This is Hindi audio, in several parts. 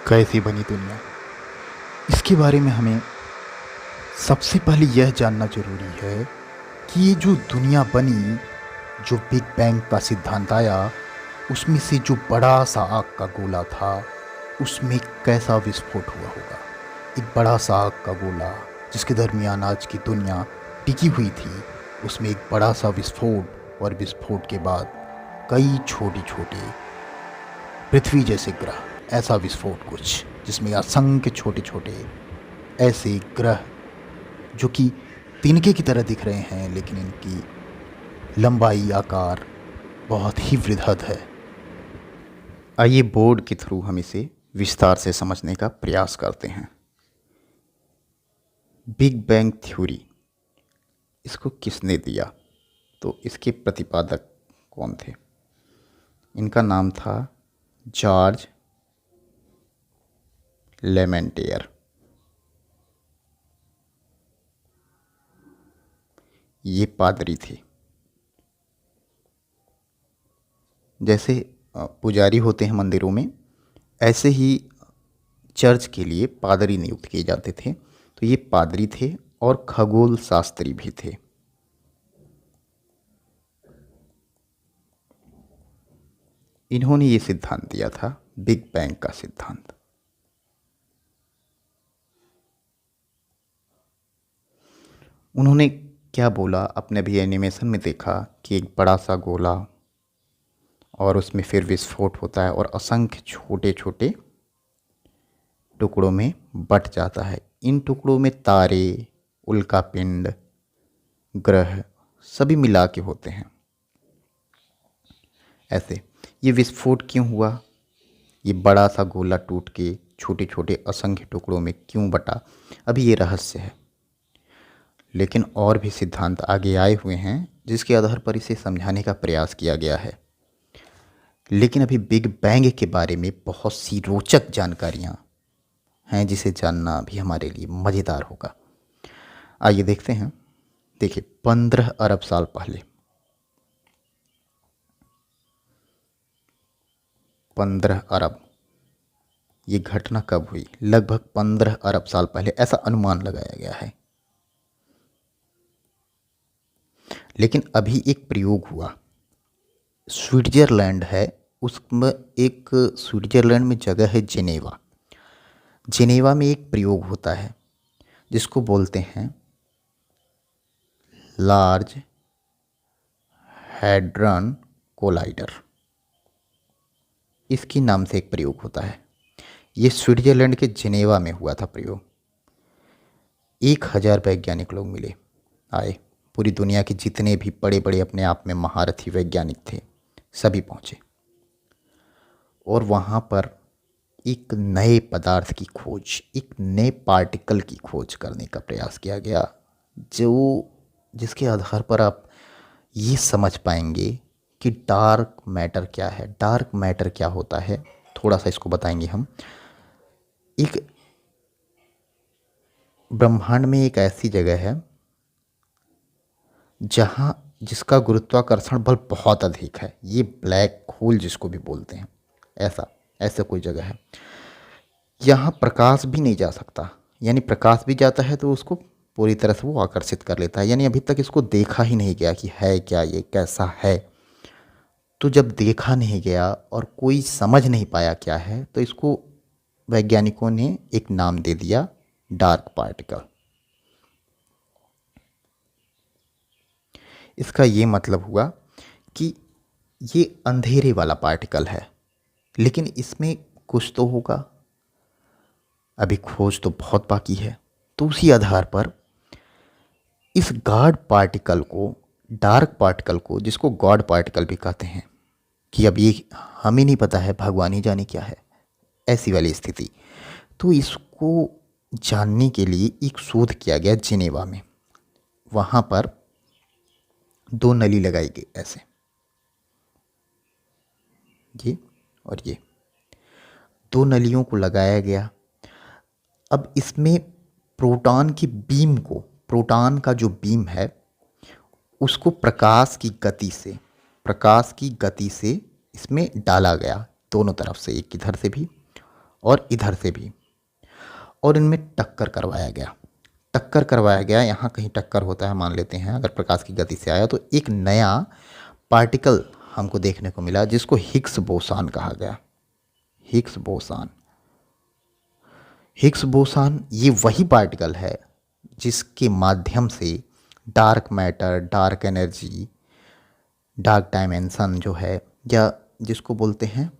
कैसी बनी दुनिया, इसके बारे में हमें सबसे पहले यह जानना ज़रूरी है कि ये जो दुनिया बनी, जो बिग बैंग का सिद्धांत आया, उसमें से जो बड़ा सा आग का गोला था, उसमें कैसा विस्फोट हुआ होगा। एक बड़ा सा आग का गोला जिसके दरमियान आज की दुनिया टिकी हुई थी, उसमें एक बड़ा सा विस्फोट, और विस्फोट के बाद कई छोटे छोटे पृथ्वी जैसे ग्रह, ऐसा विस्फोट कुछ जिसमें असंख्य छोटे छोटे ऐसे ग्रह जो कि तिनके की तरह दिख रहे हैं, लेकिन इनकी लंबाई आकार बहुत ही वृहद है। आइए बोर्ड के थ्रू हम इसे विस्तार से समझने का प्रयास करते हैं। बिग बैंग थ्योरी, इसको किसने दिया? तो इसके प्रतिपादक कौन थे? इनका नाम था जॉर्ज लेमेंटियर। ये पादरी थे। जैसे पुजारी होते हैं मंदिरों में, ऐसे ही चर्च के लिए पादरी नियुक्त किए जाते थे। तो ये पादरी थे और खगोल शास्त्री भी थे। इन्होंने ये सिद्धांत दिया था, बिग बैंग का सिद्धांत। उन्होंने क्या बोला? अपने भी एनिमेशन में देखा कि एक बड़ा सा गोला और उसमें फिर विस्फोट होता है और असंख्य छोटे छोटे टुकड़ों में बट जाता है। इन टुकड़ों में तारे, उल्कापिंड, ग्रह सभी मिला के होते हैं। ऐसे ये विस्फोट क्यों हुआ? ये बड़ा सा गोला टूट के छोटे छोटे असंख्य टुकड़ों में क्यों बटा? अभी ये रहस्य है। लेकिन और भी सिद्धांत आगे आए हुए हैं जिसके आधार पर इसे समझाने का प्रयास किया गया है। लेकिन अभी बिग बैंग के बारे में बहुत सी रोचक जानकारियाँ हैं जिसे जानना भी हमारे लिए मज़ेदार होगा। आइए देखते हैं। देखिए, 15 अरब साल पहले, 15 अरब, ये घटना कब हुई? लगभग 15 अरब साल पहले, ऐसा अनुमान लगाया गया है। लेकिन अभी एक प्रयोग हुआ। स्विट्ज़रलैंड है, उसमें एक स्विट्ज़रलैंड में जगह है जेनेवा। जेनेवा में एक प्रयोग होता है जिसको बोलते हैं लार्ज हैड्रन कोलाइडर। इसके नाम से एक प्रयोग होता है। ये स्विट्ज़रलैंड के जेनेवा में हुआ था प्रयोग। 1000 वैज्ञानिक लोग मिले, आए। पूरी दुनिया के जितने भी बड़े बड़े अपने आप में महारथी वैज्ञानिक थे, सभी पहुँचे। और वहाँ पर एक नए पदार्थ की खोज, एक नए पार्टिकल की खोज करने का प्रयास किया गया, जिसके आधार पर आप ये समझ पाएंगे कि डार्क मैटर क्या है। डार्क मैटर क्या होता है, थोड़ा सा इसको बताएंगे हम। एक ब्रह्मांड में एक ऐसी जगह है जहाँ जिसका गुरुत्वाकर्षण बल बहुत अधिक है। ये ब्लैक होल जिसको भी बोलते हैं, ऐसा कोई जगह है। यहाँ प्रकाश भी नहीं जा सकता, यानी प्रकाश भी जाता है तो उसको पूरी तरह से वो आकर्षित कर लेता है। यानी अभी तक इसको देखा ही नहीं गया कि है क्या, ये कैसा है। तो जब देखा नहीं गया और कोई समझ नहीं पाया क्या है, तो इसको वैज्ञानिकों ने एक नाम दे दिया, डार्क पार्टिकल। इसका ये मतलब हुआ कि ये अंधेरे वाला पार्टिकल है, लेकिन इसमें कुछ तो होगा। अभी खोज तो बहुत बाकी है। तो उसी आधार पर इस गॉड पार्टिकल को, डार्क पार्टिकल को, जिसको गॉड पार्टिकल भी कहते हैं, कि अब ये हमें नहीं पता है, भगवान ही जाने क्या है, ऐसी वाली स्थिति। तो इसको जानने के लिए एक शोध किया गया जिनेवा में। वहाँ पर 2 नली लगाई गई, ऐसे, ये और ये 2 नलियों को लगाया गया। अब इसमें प्रोटॉन की बीम को, प्रोटॉन का जो बीम है उसको प्रकाश की गति से इसमें डाला गया, दोनों तरफ से, एक इधर से भी और इधर से भी, और इनमें टक्कर करवाया गया। यहाँ कहीं टक्कर होता है मान लेते हैं, अगर प्रकाश की गति से आया तो एक नया पार्टिकल हमको देखने को मिला जिसको हिग्स बोसान कहा गया। हिग्स बोसान, हिग्स बोसान ये वही पार्टिकल है जिसके माध्यम से dark matter, dark energy, dark dimension जो है, या जिसको बोलते हैं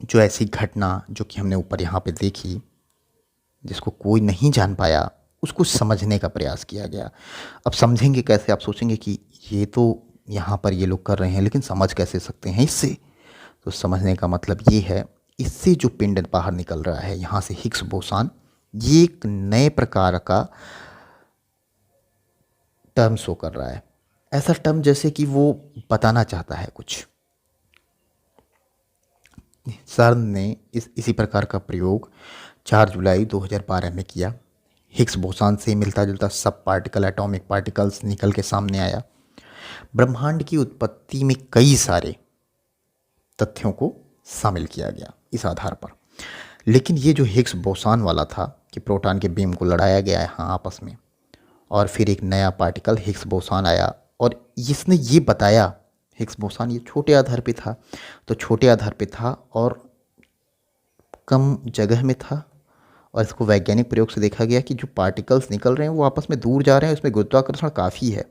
जो ऐसी घटना जो कि हमने ऊपर यहाँ पे देखी जिसको कोई नहीं जान पाया, उसको समझने का प्रयास किया गया। अब समझेंगे कैसे? आप सोचेंगे कि ये तो यहाँ पर ये लोग कर रहे हैं, लेकिन समझ कैसे सकते हैं इससे? तो समझने का मतलब ये है, इससे जो पिंड बाहर निकल रहा है यहाँ से हिग्स बोसान, ये एक नए प्रकार का टर्म शो कर रहा है। ऐसा टर्म जैसे कि वो बताना चाहता है कुछ। सर्न ने इसी प्रकार का प्रयोग 4 जुलाई 2012 में किया। हिग्स बोसान से मिलता जुलता सब पार्टिकल, एटॉमिक पार्टिकल्स निकल के सामने आया। ब्रह्मांड की उत्पत्ति में कई सारे तथ्यों को शामिल किया गया इस आधार पर। लेकिन ये जो हिग्स बोसान वाला था कि प्रोटॉन के बीम को लड़ाया गया यहाँ आपस में, और फिर एक नया पार्टिकल हिग्स बोसान आया और इसने ये बताया, हिग्स बोसान ये छोटे आधार पे था, तो छोटे आधार पे था और कम जगह में था, और इसको वैज्ञानिक प्रयोग से देखा गया कि जो पार्टिकल्स निकल रहे हैं वो आपस में दूर जा रहे हैं, उसमें गुरुत्वाकर्षण काफ़ी है।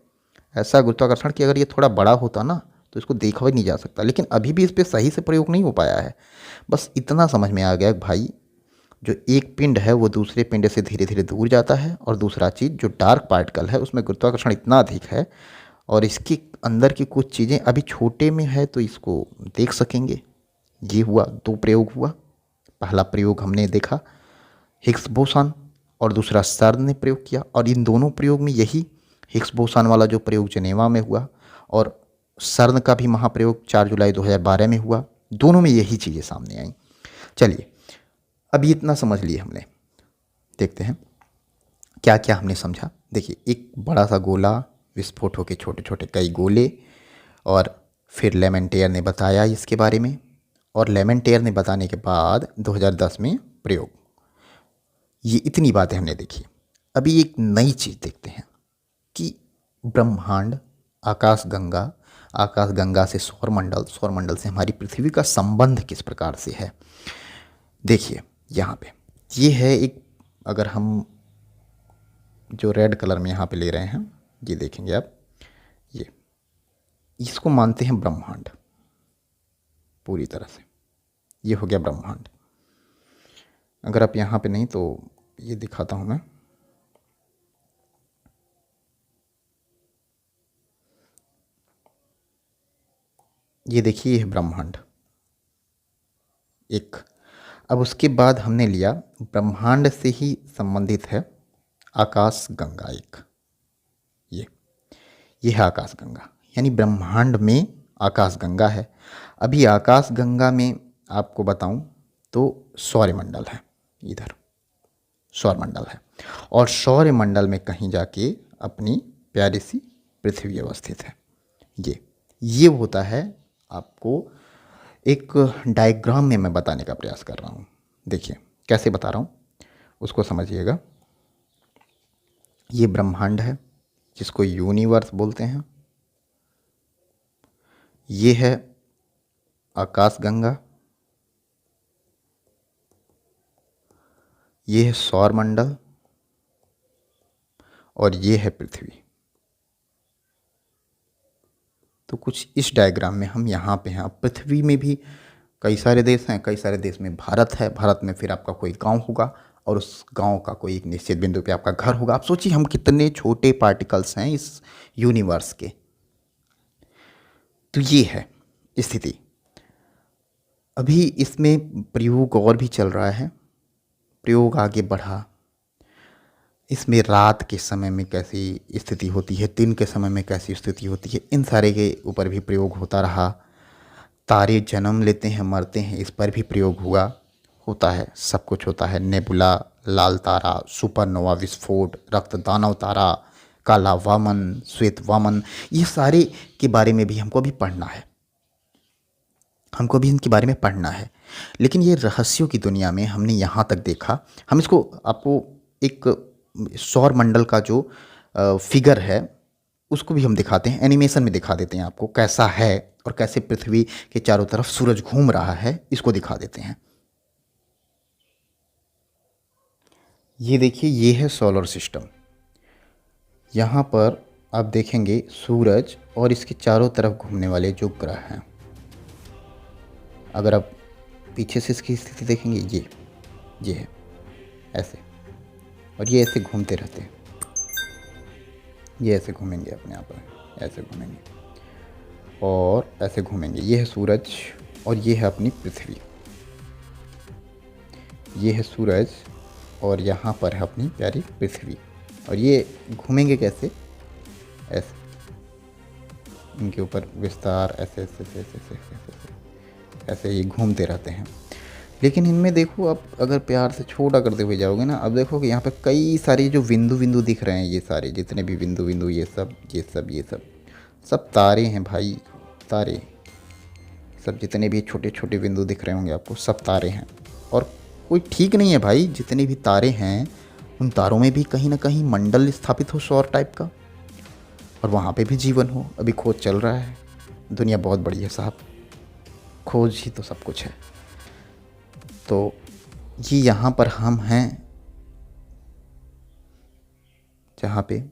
ऐसा गुरुत्वाकर्षण कि अगर ये थोड़ा बड़ा होता ना तो इसको देखा भी नहीं जा सकता, लेकिन अभी भी इस पर सही से प्रयोग नहीं हो पाया है। बस इतना समझ में आ गया कि भाई जो एक पिंड है वो दूसरे पिंड से धीरे धीरे दूर जाता है, और दूसरा चीज़ जो डार्क पार्टिकल है उसमें गुरुत्वाकर्षण इतना अधिक है, और इसके अंदर की कुछ चीज़ें अभी छोटे में है तो इसको देख सकेंगे। ये हुआ, 2 प्रयोग हुआ। पहला प्रयोग हमने देखा हिग्स बोसान, और दूसरा सर्न ने प्रयोग किया, और इन दोनों प्रयोग में यही हिग्स बोसान वाला जो प्रयोग जेनेवा में हुआ और सर्न का भी महाप्रयोग 4 जुलाई 2012 में हुआ, दोनों में यही चीज़ें सामने आई। चलिए अभी इतना समझ लिए हमने, देखते हैं क्या क्या हमने समझा। देखिए, एक बड़ा सा गोला विस्फोट होकर छोटे छोटे कई गोले, और फिर लेमेंटेयर ने बताया इसके बारे में, और लेमेंटेयर ने बताने के बाद 2010 में प्रयोग। ये इतनी बातें हमने देखी। अभी एक नई चीज़ देखते हैं कि ब्रह्मांड, आकाशगंगा से सौरमंडल, सौरमंडल से हमारी पृथ्वी का संबंध किस प्रकार से है। देखिए यहाँ पे ये है एक, अगर हम जो रेड कलर में यहाँ पे ले रहे हैं, ये देखेंगे आप, ये इसको मानते हैं ब्रह्मांड पूरी तरह से। ये हो गया ब्रह्मांड। अगर आप यहाँ पे नहीं तो ये दिखाता हूँ मैं, ये देखिए ये है ब्रह्मांड एक। अब उसके बाद हमने लिया ब्रह्मांड से ही संबंधित है आकाशगंगा एक, ये है आकाशगंगा, यानी ब्रह्मांड में आकाशगंगा है। अभी आकाशगंगा में आपको बताऊं तो सौरमंडल है, इधर सौरमंडल है, और सौरमंडल में कहीं जाके अपनी प्यारी सी पृथ्वी अवस्थित है। ये होता है, आपको एक डायग्राम में मैं बताने का प्रयास कर रहा हूँ। देखिए कैसे बता रहा हूँ, उसको समझिएगा। ये ब्रह्मांड है जिसको यूनिवर्स बोलते हैं, ये है आकाशगंगा, ये है सौरमंडल, और ये है पृथ्वी। तो कुछ इस डायग्राम में हम यहाँ पे हैं। अब पृथ्वी में भी कई सारे देश हैं, कई सारे देश में भारत है, भारत में फिर आपका कोई गांव होगा, और उस गांव का कोई एक निश्चित बिंदु पे आपका घर होगा। आप सोचिए हम कितने छोटे पार्टिकल्स हैं इस यूनिवर्स के। तो ये है स्थिति। अभी इसमें प्रयोग और भी चल रहा है, प्रयोग आगे बढ़ा। इसमें रात के समय में कैसी स्थिति होती है, दिन के समय में कैसी स्थिति होती है, इन सारे के ऊपर भी प्रयोग होता रहा। तारे जन्म लेते हैं, मरते हैं, इस पर भी प्रयोग होता है, सब कुछ होता है। नेबुला, लाल तारा, सुपरनोवा विस्फोट, रक्त दानव तारा, काला वामन, श्वेत वामन, ये सारे के बारे में भी हमको अभी पढ़ना है। हमको भी इनके बारे में पढ़ना है। लेकिन ये रहस्यों की दुनिया में हमने यहाँ तक देखा। हम इसको आपको एक सौर मंडल का जो फिगर है उसको भी हम दिखाते हैं, एनिमेशन में दिखा देते हैं आपको कैसा है और कैसे पृथ्वी के चारों तरफ सूरज घूम रहा है, इसको दिखा देते हैं। ये देखिए, ये है सोलर सिस्टम। यहाँ पर आप देखेंगे सूरज और इसके चारों तरफ घूमने वाले जो ग्रह हैं। अगर आप पीछे से इसकी स्थिति देखेंगे, ये है ऐसे, और ये ऐसे घूमते रहते हैं। ये ऐसे घूमेंगे अपने आप में, ऐसे घूमेंगे और ऐसे घूमेंगे। ये है सूरज और ये है अपनी पृथ्वी। ये है सूरज और यहाँ पर है अपनी प्यारी पृथ्वी। और ये घूमेंगे कैसे? ऐसे, इनके ऊपर विस्तार ऐसे ऐसे ऐसे ऐसे ऐसे ऐसे ऐसे, ऐसे ये घूमते रहते हैं। लेकिन इनमें देखो, आप अगर प्यार से छोटा करते हुए जाओगे ना, अब देखो कि यहाँ पे कई सारे जो बिंदु बिंदु दिख रहे हैं, ये सारे जितने भी बिंदु बिंदु, ये सब सब तारे हैं भाई, तारे। सब जितने भी छोटे छोटे बिंदु दिख रहे होंगे आपको, सब तारे हैं। और कोई ठीक नहीं है भाई, जितने भी तारे हैं उन तारों में भी कहीं ना कहीं मंडल स्थापित हो सौर टाइप का, और वहाँ पे भी जीवन हो। अभी खोज चल रहा है। दुनिया बहुत बड़ी है साहब, खोज ही तो सब कुछ है। तो ये यहाँ पर हम हैं जहाँ पे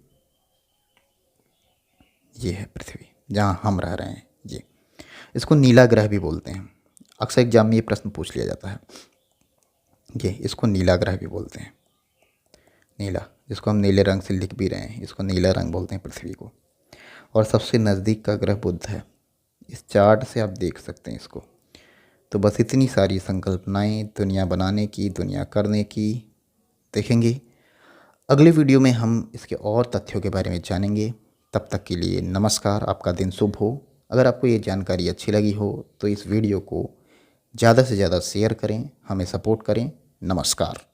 ये है पृथ्वी, जहाँ हम रह रहे हैं। ये इसको नीला ग्रह भी बोलते हैं। अक्सर एग्जाम में ये प्रश्न पूछ लिया जाता है। ये इसको नीला ग्रह भी बोलते हैं। नीला, जिसको हम नीले रंग से लिख भी रहे हैं, इसको नीला रंग बोलते हैं पृथ्वी को। और सबसे नज़दीक का ग्रह बुध है। इस चार्ट से आप देख सकते हैं इसको। तो बस इतनी सारी संकल्पनाएं दुनिया बनाने की, दुनिया करने की देखेंगे। अगले वीडियो में हम इसके और तथ्यों के बारे में जानेंगे। तब तक के लिए नमस्कार, आपका दिन शुभ हो। अगर आपको ये जानकारी अच्छी लगी हो तो इस वीडियो को ज़्यादा से ज़्यादा शेयर करें, हमें सपोर्ट करें। नमस्कार।